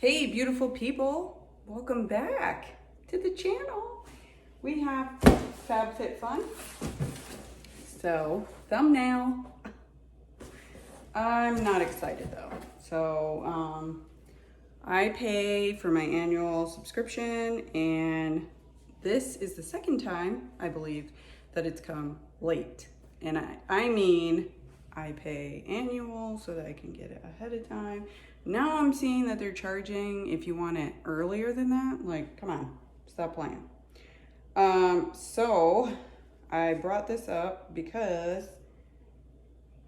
Hey, beautiful people. Welcome back to the channel. We have FabFitFun. So, thumbnail. I'm not excited though. So, I pay for my annual subscription, and this is the second time, I believe, that it's come late. And I mean, I pay annual so that I can get it ahead of time. Now I'm seeing that they're charging if you want it earlier than that. Like, come on, stop playing. So I brought this up because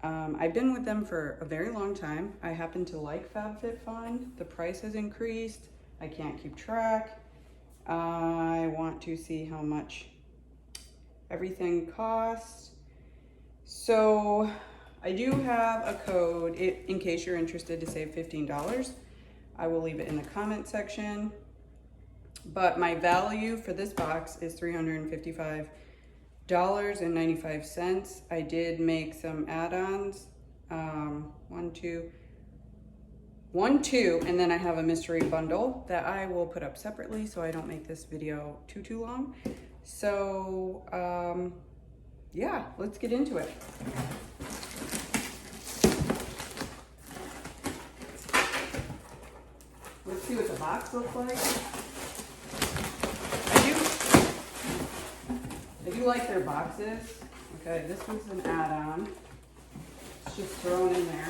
I've been with them for a very long time. I happen to like FabFitFun. The price has increased. I can't keep track. I want to see how much everything costs. So I do have a code in case you're interested to save $15. I will leave it in the comment section. But my value for this box is $355.95. I did make some add-ons. One, two, and then I have a mystery bundle that I will put up separately so I don't make this video too long. So, yeah, let's get into it. Let's see what the box looks like. I do like their boxes. Okay, this one's an add-on. It's just thrown in there.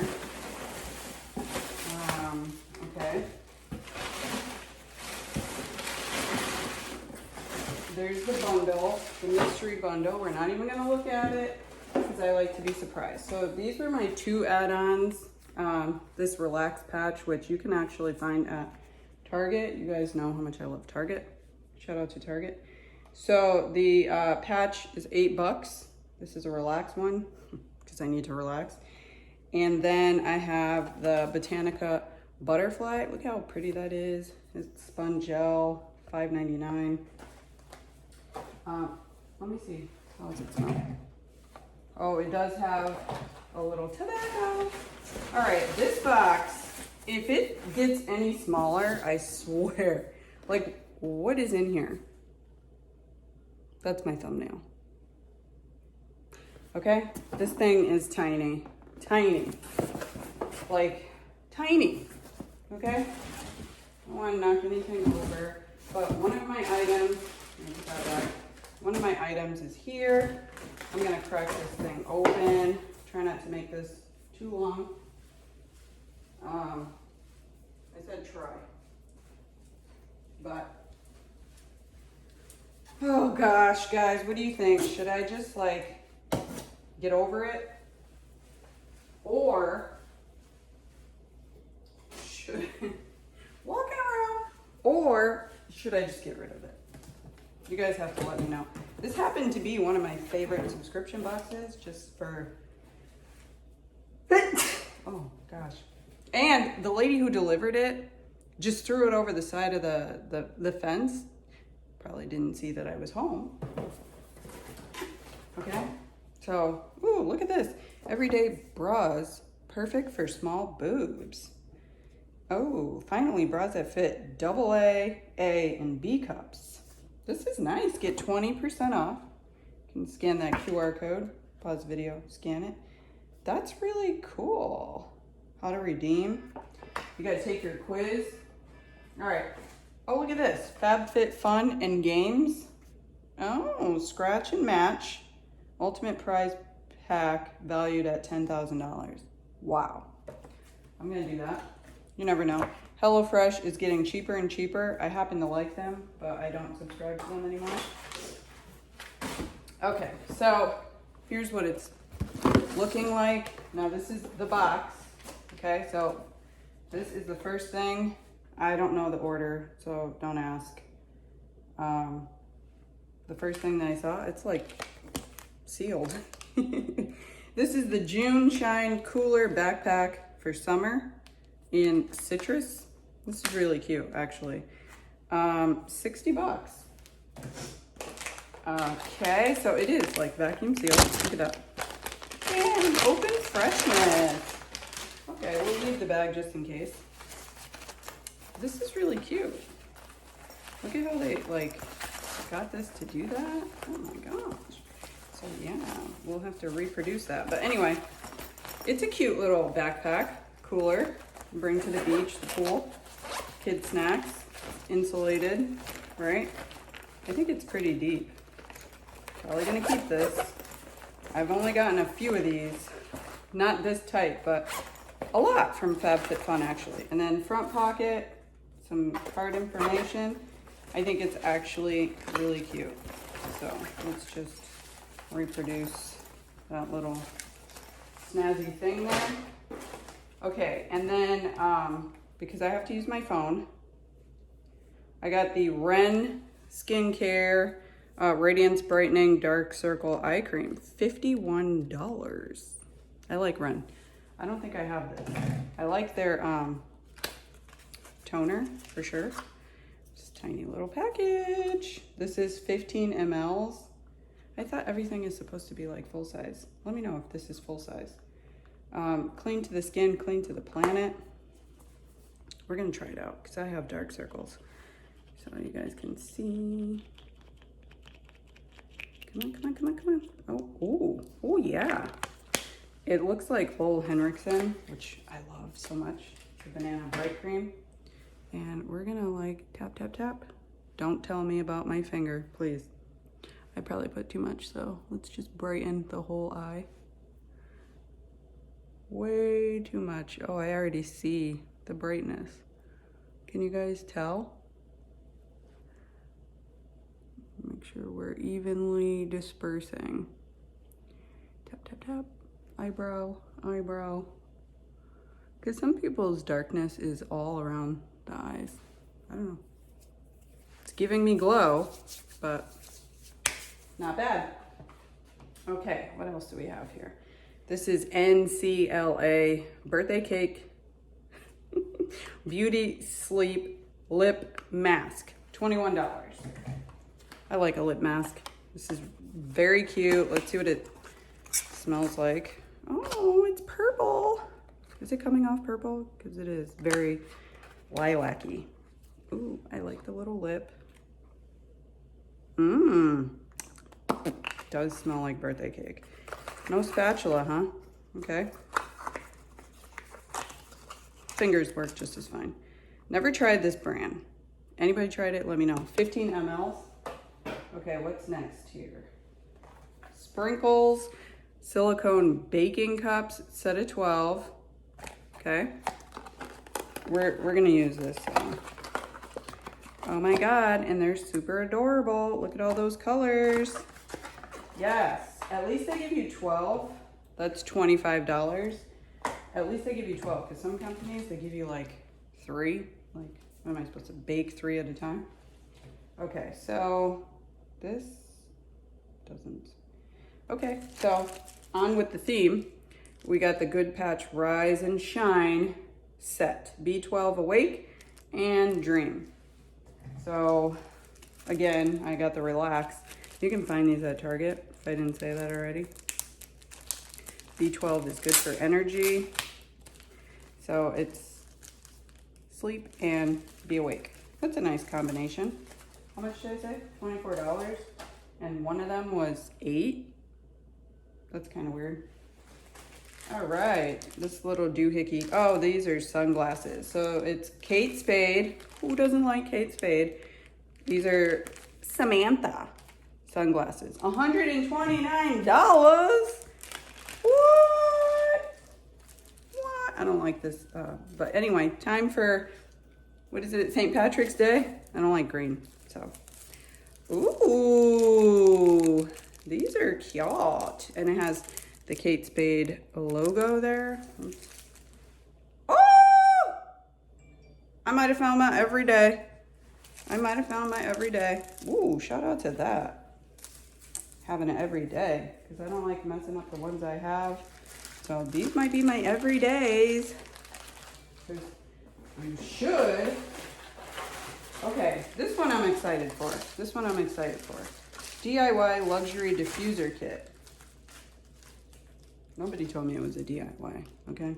Okay. There's the bundle, the mystery bundle. We're not even gonna look at it because I like to be surprised. So these were my two add-ons. This relax patch, which you can actually find at Target. You guys know how much I love Target. Shout out to Target. So the patch is $8. This is a relax one because I need to relax. And then I have the Botanica butterfly. Look how pretty that is. It's spun gel, $5.99. Let me see. How does it smell? Oh, it does have a little tobacco. All right, this box, if it gets any smaller, I swear. Like, what is in here? That's my thumbnail. Okay, this thing is tiny, tiny, like tiny, okay? I don't want to knock anything over, but one of my items is here. I'm gonna crack this thing open. Try not to make this too long. I said try, but oh gosh, guys, what do you think? Should I just like get over it, or should walking around, or should I just get rid of it? You guys have to let me know. This happened to be one of my favorite subscription boxes, just for oh gosh. And the lady who delivered it just threw it over the side of the fence. Probably didn't see that I was home. Okay, so, ooh, look at this. Everyday bras, perfect for small boobs. Oh, finally, bras that fit AA, A, and B cups. This is nice. Get 20% off. You can scan that QR code, pause video, scan it. That's really cool. How to redeem. You gotta take your quiz. All right. Oh, look at this. FabFitFun and Games. Oh, scratch and match. Ultimate prize pack valued at $10,000. Wow. I'm gonna do that. You never know. HelloFresh is getting cheaper and cheaper. I happen to like them, but I don't subscribe to them anymore. Okay, so here's what it's looking like. Now this is the box. Okay, so this is the first thing. I don't know the order, so don't ask. The first thing that I saw, it's like sealed. This is the June Shine Cooler Backpack for summer in citrus. This is really cute, actually. $60. Okay, so it is like vacuum sealed. Look at that. And open freshness. Okay, we'll leave the bag just in case. this is really cute. Look at how they like got this to do that. Oh my gosh. So yeah, we'll have to reproduce that. But anyway, it's a cute little backpack, cooler. Bring to the beach, the pool, kid snacks, insulated, right? I think it's pretty deep. Probably gonna keep this. I've only gotten a few of these, not this type, but a lot from FabFitFun actually. And then front pocket, some card information. I think it's actually really cute. So let's just reproduce that little snazzy thing there. Okay, and then because I have to use my phone, I got the Ren Skincare Radiance Brightening Dark Circle Eye Cream, $51. I like Ren. I don't think I have this. I like their toner for sure. Just tiny little package. This is 15 mLs. I thought everything is supposed to be like full size. Let me know if this is full size. Clean to the skin, clean to the planet. We're gonna try it out because I have dark circles. So you guys can see. Come on, come on, come on, come on. Oh yeah. It looks like Ole Henriksen, which I love so much. The banana bright cream. And we're gonna like tap, tap, tap. Don't tell me about my finger, please. I probably put too much, so let's just brighten the whole eye. Way too much. Oh, I already see the brightness. Can you guys tell? Make sure we're evenly dispersing. Tap, tap, tap. Eyebrow, eyebrow. Because some people's darkness is all around the eyes. I don't know. It's giving me glow, but not bad. Okay, what else do we have here? This is NCLA birthday cake beauty sleep lip mask, $21. I like a lip mask. This is very cute. Let's see what it smells like. Oh, it's purple. Is it coming off purple? Because it is very lilac-y. Ooh, I like the little lip. Does smell like birthday cake. No spatula, huh? Okay. Fingers work just as fine. Never tried this brand. Anybody tried it? Let me know. 15 mLs. Okay, what's next here? Sprinkles, silicone baking cups, set of 12. Okay. We're gonna use this. Oh my God, and they're super adorable. Look at all those colors. Yes. At least they give you 12. That's $25. At least they give you 12, because some companies, they give you like 3. Like, what am I supposed to bake 3 at a time? Okay, so this doesn't. Okay, so on with the theme. We got the Good Patch Rise and Shine set. B12 Awake and Dream. So again, I got the Relax. You can find these at Target. If I didn't say that already. B12 is good for energy. So it's sleep and be awake. That's a nice combination. How much did I say? $24. And one of them was 8. That's kind of weird. All right, this little doohickey. Oh, these are sunglasses. So it's Kate Spade. Who doesn't like Kate Spade? These are Samantha sunglasses. $129. What? I don't like this. But anyway, time for, what is it, St. Patrick's Day? I don't like green, so. Ooh, these are cute. And it has the Kate Spade logo there. Oh! I might have found my everyday. I might have found my everyday. Ooh, shout out to that. Having it every day, because I don't like messing up the ones I have. So these might be my everydays. You should. Okay, this one I'm excited for. This one I'm excited for. DIY luxury diffuser kit. Nobody told me it was a DIY, okay?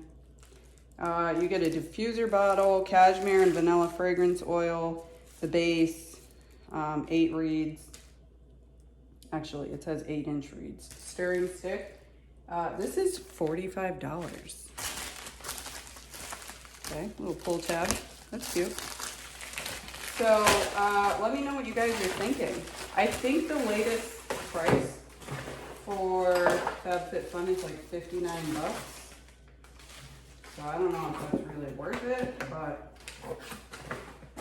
You get a diffuser bottle, cashmere and vanilla fragrance oil, the base, 8 reeds. Actually, it says 8-inch reeds. Stirring stick. This is $45. Okay, little pull tab. That's cute. So let me know what you guys are thinking. I think the latest price for FabFitFun is like 59 bucks. So I don't know if that's really worth it, but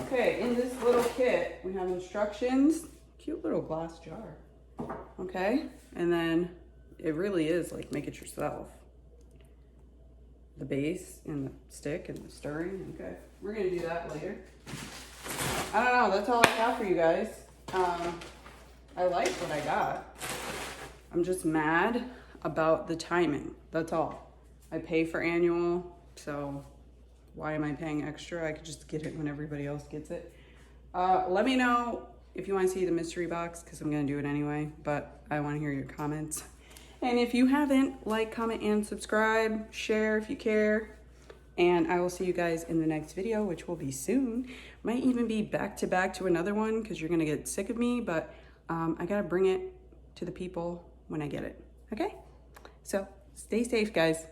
okay, in this little kit, we have instructions, cute little glass jar, okay? And then it really is like make it yourself. The base and the stick and the stirring, okay? We're gonna do that later. I don't know, that's all I have for you guys. I like what I got. I'm just mad about the timing, that's all. I pay for annual, so why am I paying extra? I could just get it when everybody else gets it. Let me know if you want to see the mystery box, because I'm going to do it anyway, but I want to hear your comments. And if you haven't, like, comment, and subscribe. Share if you care. And I will see you guys in the next video, which will be soon. Might even be back to back to another one, because you're going to get sick of me, but I got to bring it to the people when I get it. Okay? So stay safe, guys.